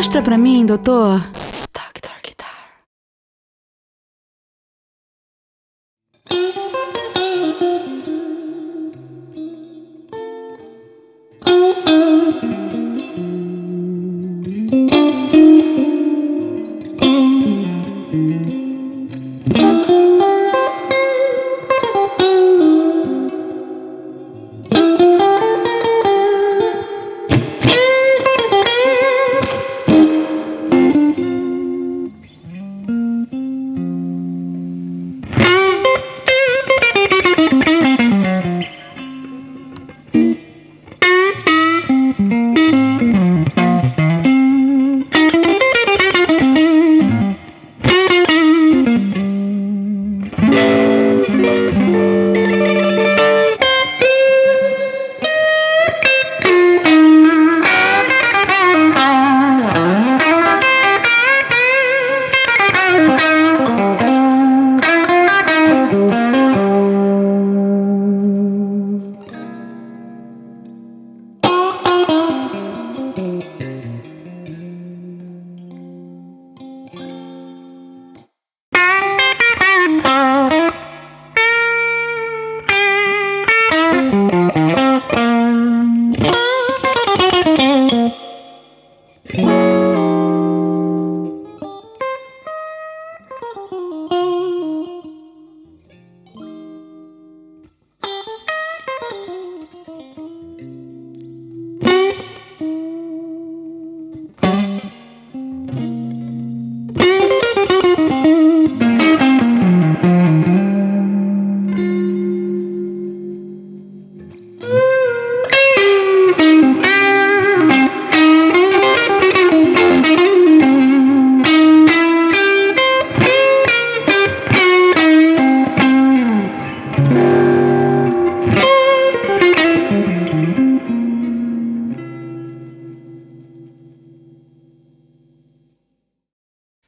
Mostra pra mim, doutor. Tá, guitar, guitar.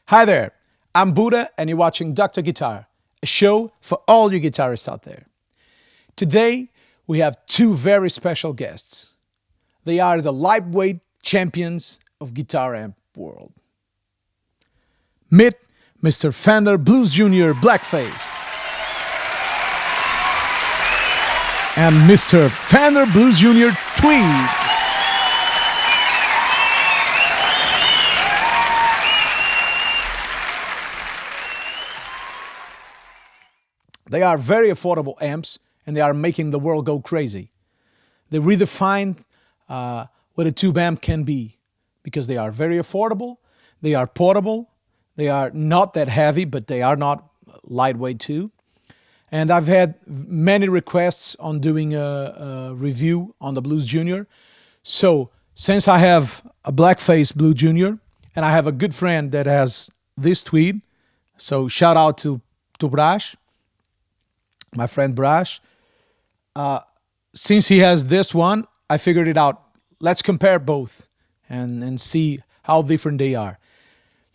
Hi there, I'm Buddha and you're watching Dr. Guitar, a show for all you guitarists out there. Today, we have two very special guests. They are the lightweight champions of guitar amp world. Meet Mr. Fender Blues Jr. Blackface and Mr. Fender Blues Jr. Tweed. They are very affordable amps and they are making the world go crazy. They redefined what a tube amp can be because they are very affordable, they are portable, they are not that heavy, but they are not lightweight too. And I've had many requests on doing a review on the Blues Jr. So since I have a Blackface Blues Jr. and I have a good friend that has this Tweed, so shout out to Brash, my friend Brash. Since he has this one, I figured it out. Let's compare both and see how different they are.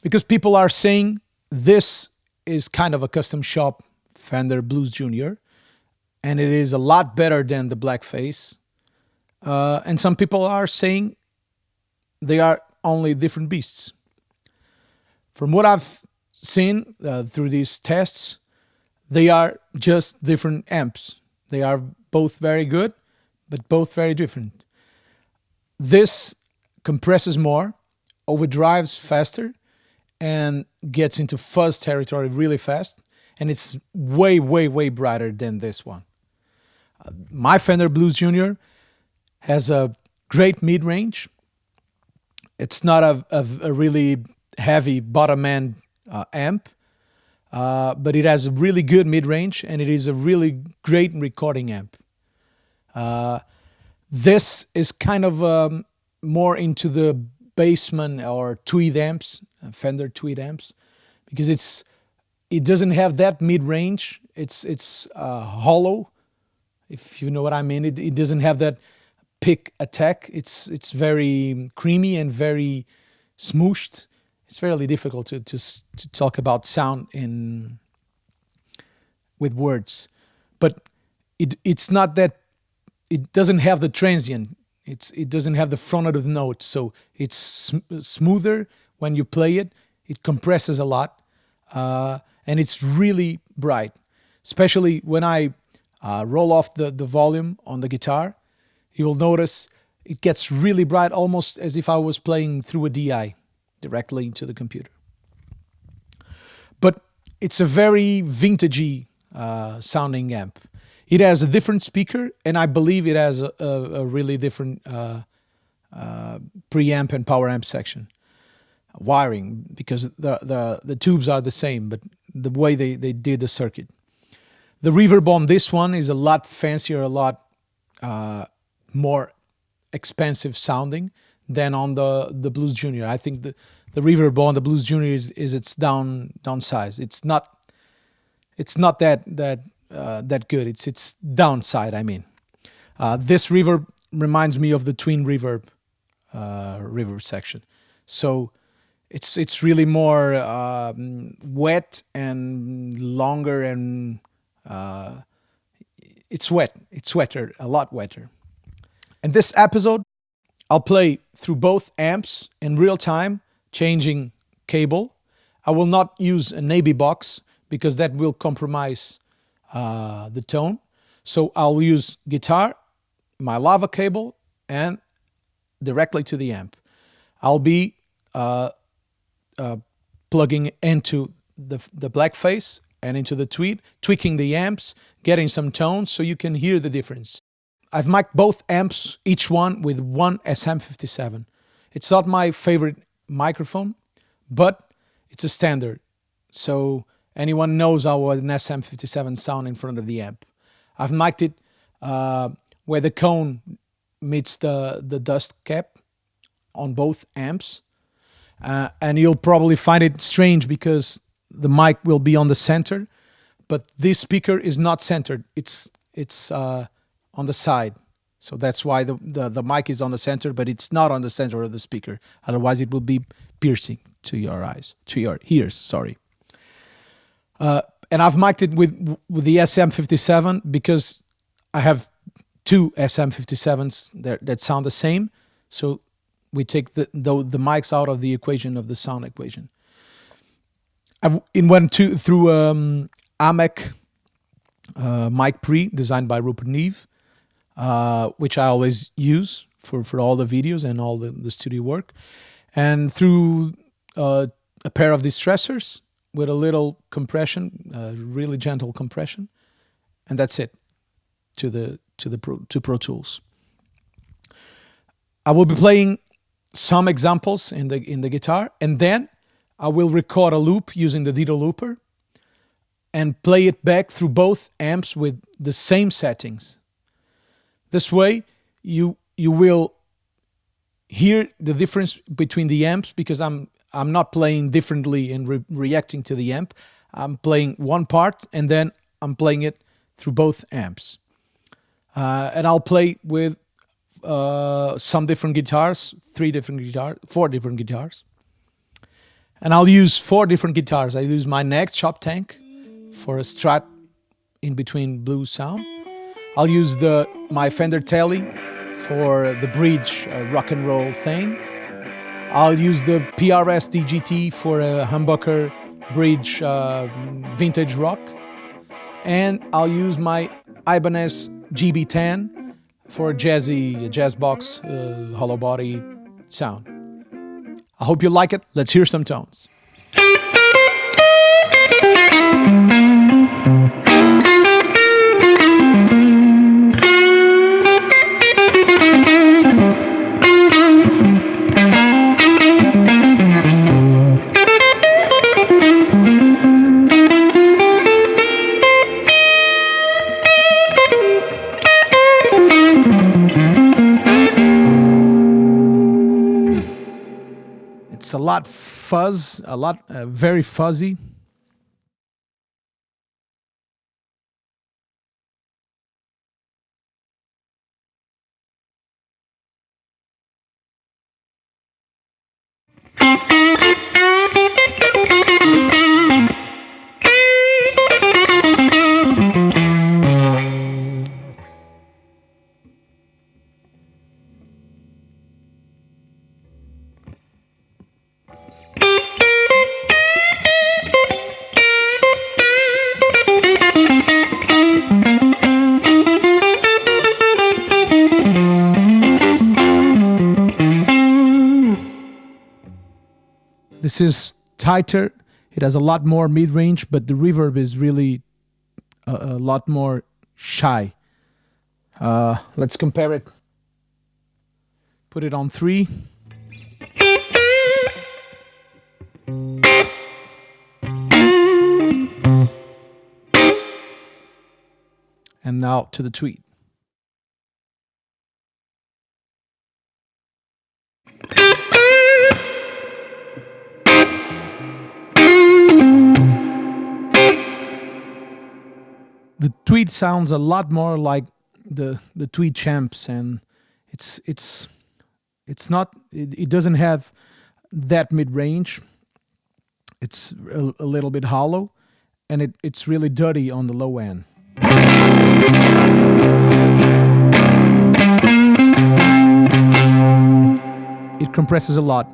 Because people are saying this is kind of a custom shop Fender Blues Jr. and it is a lot better than the Blackface. And some people are saying they are only different beasts. From what I've seen through these tests, they are just different amps. They are both very good, but both very different. This compresses more, overdrives faster, and gets into fuzz territory really fast. And it's way, way, way brighter than this one. My Fender Blues Jr. has a great mid-range. It's not a really heavy bottom end amp. But it has a really good mid-range and it is a really great recording amp. This is kind of more into the Bassman or Tweed amps, Fender Tweed amps, because it doesn't have that mid-range. It's hollow, if you know what I mean. It doesn't have that pick attack. It's very creamy and very smooshed. It's fairly difficult to talk about sound with words, but it's not that it doesn't have the transient. It doesn't have the front of the note, so it's smoother when you play it. It compresses a lot, and it's really bright. Especially when I roll off the volume on the guitar, you will notice it gets really bright, almost as if I was playing through a DI directly into the computer. But it's a very vintagey sounding amp. It has a different speaker, and I believe it has a really different preamp and power amp section wiring, because the tubes are the same, but the way they did the circuit. The reverb on this one is a lot fancier, a lot more expensive sounding than on the Blues Junior. I think the reverb on the Blues Junior is its downsize. It's not that good. It's its downside, I mean. This reverb reminds me of the Twin reverb section. So it's really more wet and longer, and it's wet. It's wetter, a lot wetter. And this episode, I'll play through both amps in real time, changing cable. I will not use an AB box because that will compromise the tone. So I'll use guitar, my lava cable, and directly to the amp. I'll be plugging into the Blackface and into the Tweed, tweaking the amps, getting some tones so you can hear the difference. I've mic'd both amps, each one with one SM57. It's not my favorite microphone, but it's a standard. So anyone knows how an SM57 sound in front of the amp. I've mic'd it where the cone meets the dust cap on both amps. And you'll probably find it strange because the mic will be on the center, but this speaker is not centered. It's on the side. So that's why the mic is on the center, but it's not on the center of the speaker. Otherwise it will be piercing to your eyes, to your ears, sorry. And I've mic'd it with the SM57 because I have two SM57s that sound the same. So we take the mics out of the equation, of the sound equation. It went through AMEC mic pre designed by Rupert Neve, which I always use for all the videos and all the studio work, and through a pair of distressors with a little compression, really gentle compression, and that's it to Pro Tools. I will be playing some examples in the guitar, and then I will record a loop using the Ditto Looper and play it back through both amps with the same settings. This way, you will hear the difference between the amps, because I'm not playing differently and reacting to the amp. I'm playing one part and then I'm playing it through both amps. And I'll play with some different guitars, 4 different guitars. And I'll use 4 different guitars. I use my next Shop Tank for a Strat in between blues sound. I'll use my Fender Tele for the bridge rock and roll thing. I'll use the PRS DGT for a humbucker bridge vintage rock. And I'll use my Ibanez GB10 for a jazz box hollow body sound. I hope you like it. Let's hear some tones. It's a lot very fuzzy. This is tighter. It has a lot more mid-range, but the reverb is really a lot more shy. Let's compare it. Put it on 3. And now to the tweed. The tweed sounds a lot more like the tweed champs, and it doesn't have that mid range. It's a little bit hollow, and it's really dirty on the low end. It compresses a lot.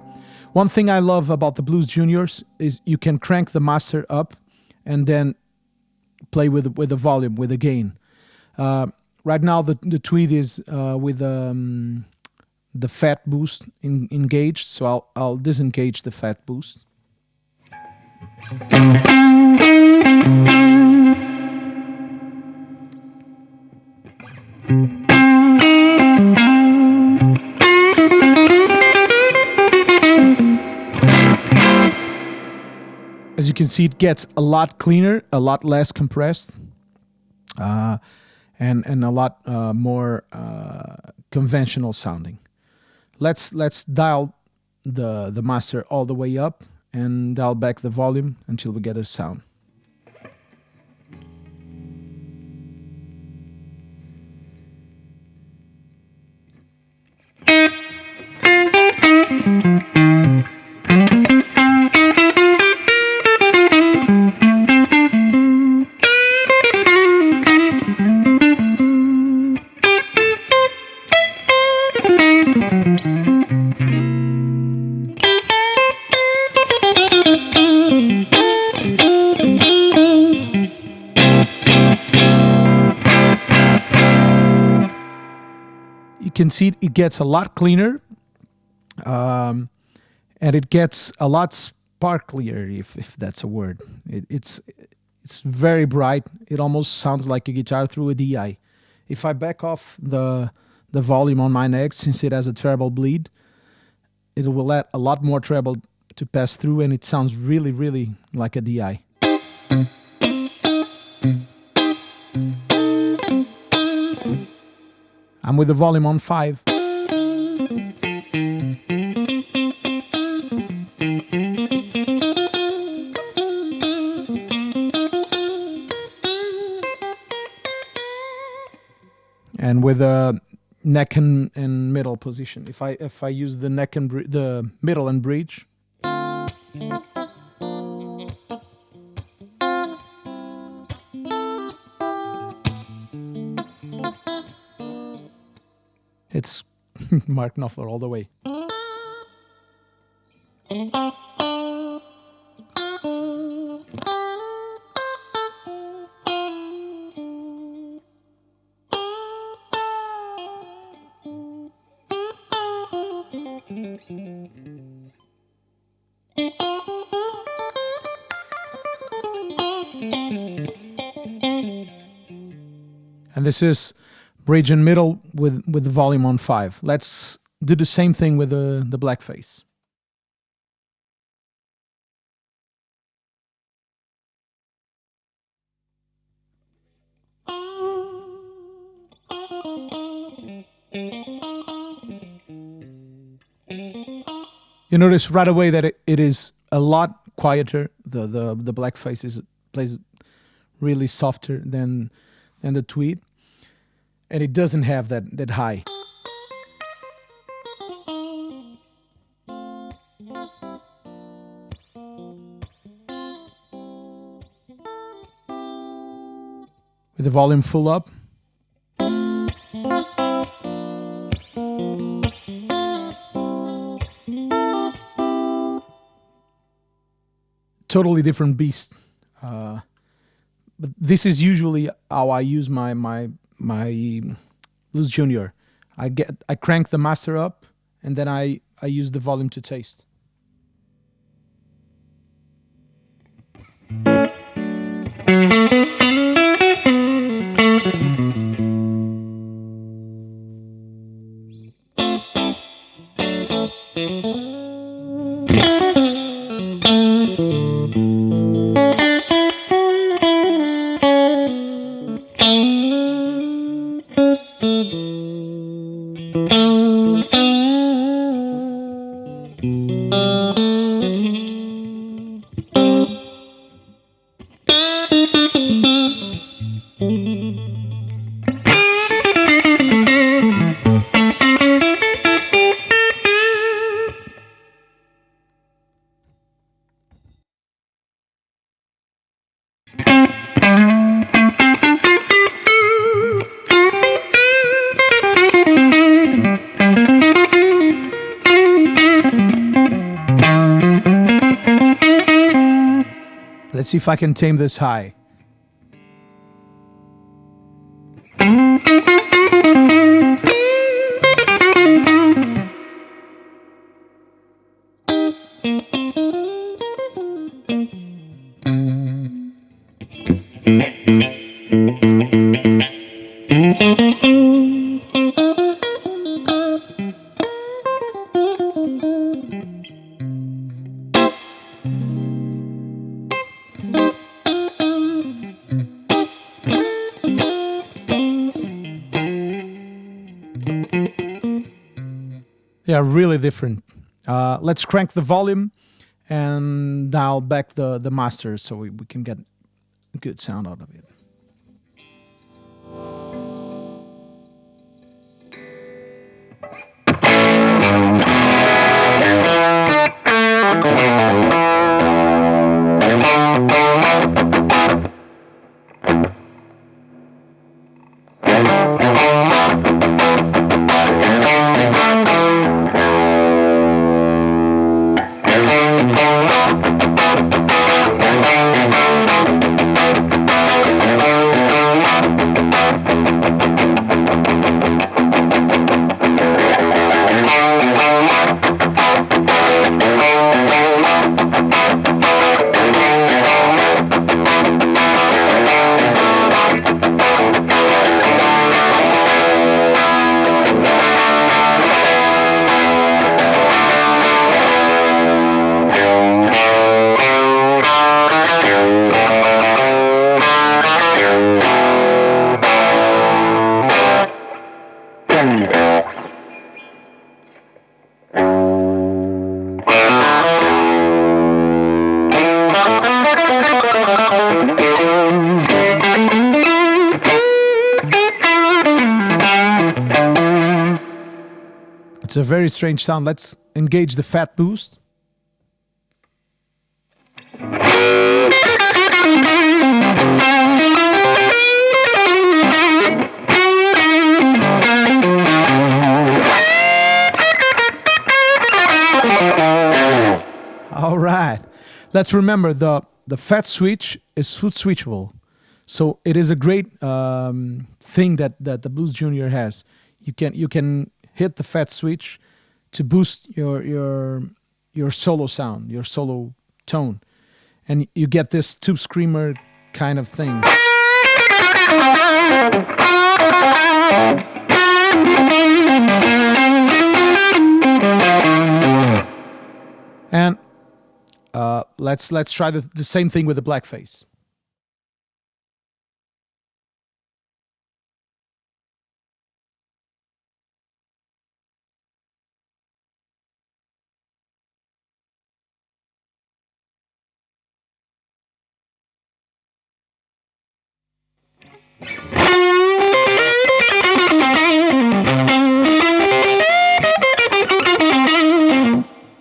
One thing I love about the Blues Juniors is you can crank the master up and then play with the volume, with the gain. Right now the tweed is with the fat boost engaged, so I'll disengage the fat boost. As you can see, it gets a lot cleaner, a lot less compressed, and a lot more conventional sounding. Let's dial the master all the way up and dial back the volume until we get a sound. You can see it gets a lot cleaner, and it gets a lot sparklier, if that's a word. It's very bright. It almost sounds like a guitar through a DI. If I back off the volume on my neck, since it has a treble bleed, it will let a lot more treble to pass through, and it sounds really, really like a DI. I'm with the volume on 5. And with a neck and middle position. If I use the neck and the middle and bridge, it's Mark Knopfler all the way. And this is bridge and middle with the volume on 5. Let's do the same thing with the blackface. You notice right away that it is a lot quieter. The blackface plays really softer than the tweed, and it doesn't have that high. With the volume full up, totally different beast. But this is usually how I use my Blues Junior. I crank the master up, and then I use the volume to taste. Let's see if I can tame this high. They are really different. Let's crank the volume and dial back the master so we can get a good sound out of it. It's a very strange sound. Let's engage the fat boost. All right. Let's remember the fat switch is foot switchable. So it is a great thing that the Blues Junior has. You can hit the fat switch to boost your solo sound, your solo tone, and you get this tube screamer kind of thing. And let's try the same thing with the blackface.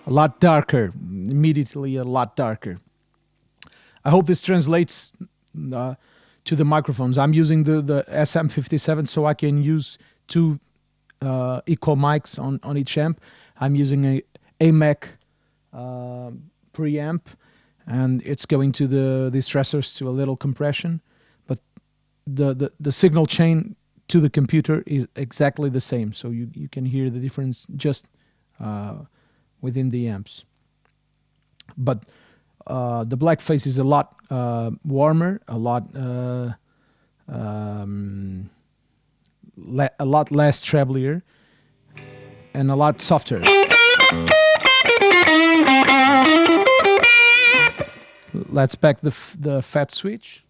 A lot darker, immediately a lot darker. I hope this translates to the microphones. I'm using the SM57 so I can use two equal mics on each amp. I'm using a AMEC preamp, and it's going to the stressors to a little compression, but the signal chain to the computer is exactly the same, so you can hear the difference just within the amps. But the blackface is a lot warmer, a lot less treblier, and a lot softer. Let's back the fat switch.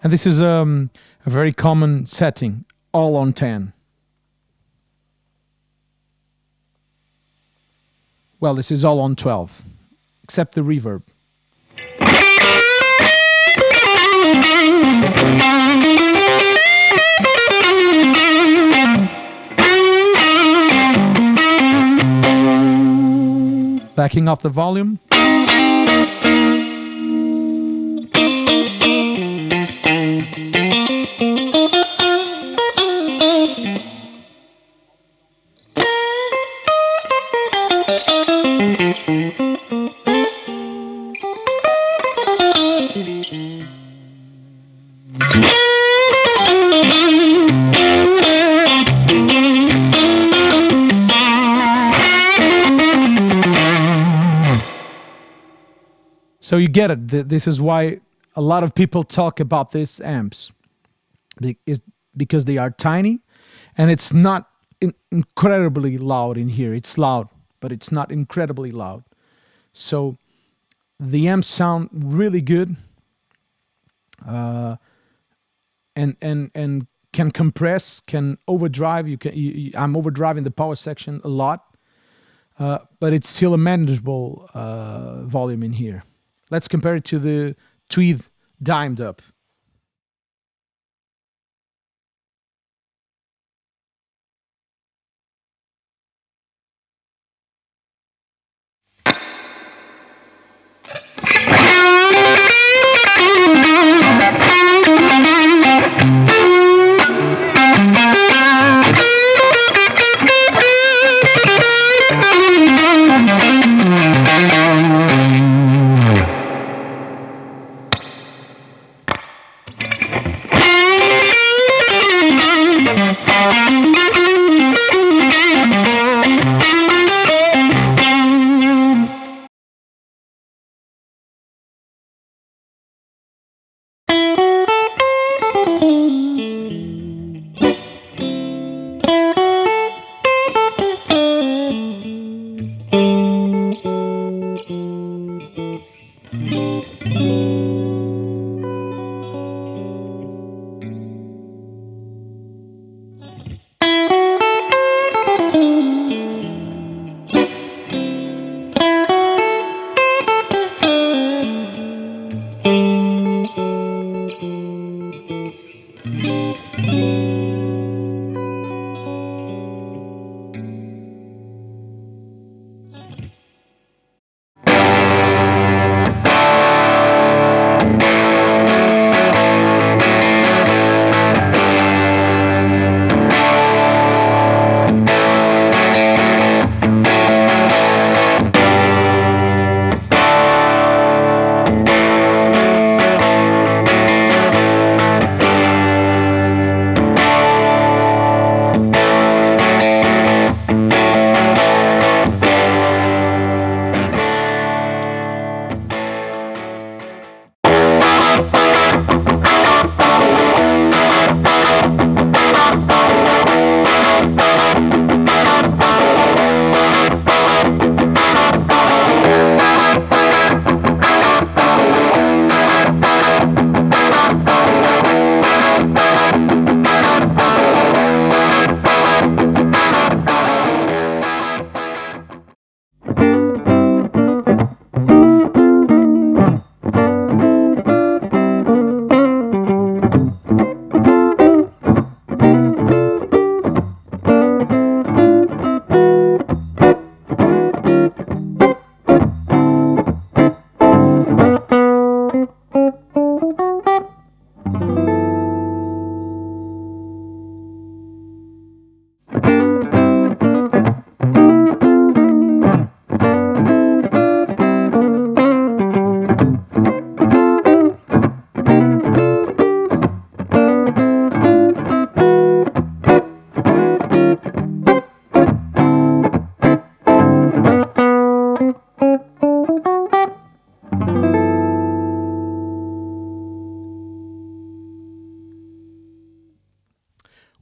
And this is a very common setting, all on 10. Well, this is all on 12, except the reverb. Backing off the volume. So you get it. This is why a lot of people talk about these amps, because they are tiny, and it's not incredibly loud in here. It's loud, but it's not incredibly loud. So the amps sound really good, and can compress, can overdrive. I'm overdriving the power section a lot, but it's still a manageable volume in here. Let's compare it to the Tweed dimed up.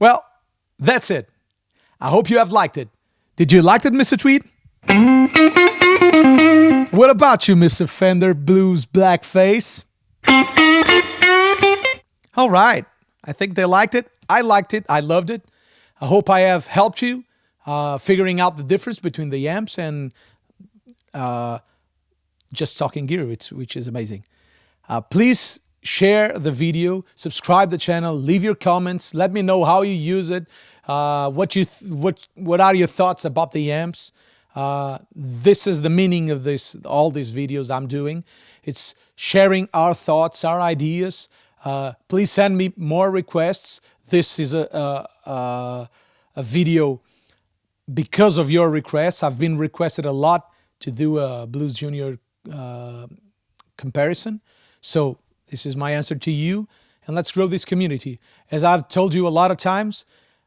Well, that's it. I hope you have liked it. Did you like it, Mr. Tweed? What about you, Mr. Fender Blues Blackface? All right. I think they liked it. I liked it. I loved it. I hope I have helped you figuring out the difference between the amps and just talking gear, which is amazing. Please share the video, subscribe the channel, leave your comments, let me know how you use it, what are your thoughts about the amps. This is the meaning of all these videos I'm doing. It's sharing our thoughts, our ideas. Please send me more requests. This is a video because of your requests. I've been requested a lot to do a Blues Junior comparison. So this is my answer to you, and let's grow this community. As I've told you a lot of times,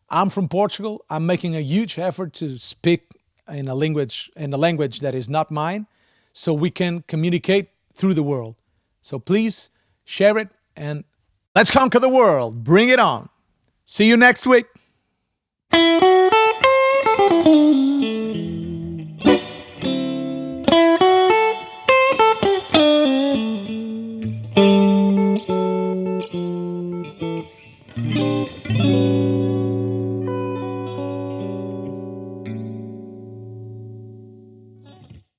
I'm from Portugal. I'm making a huge effort to speak in a language that is not mine, so we can communicate through the world. So please share it, and let's conquer the world. Bring it on. See you next week.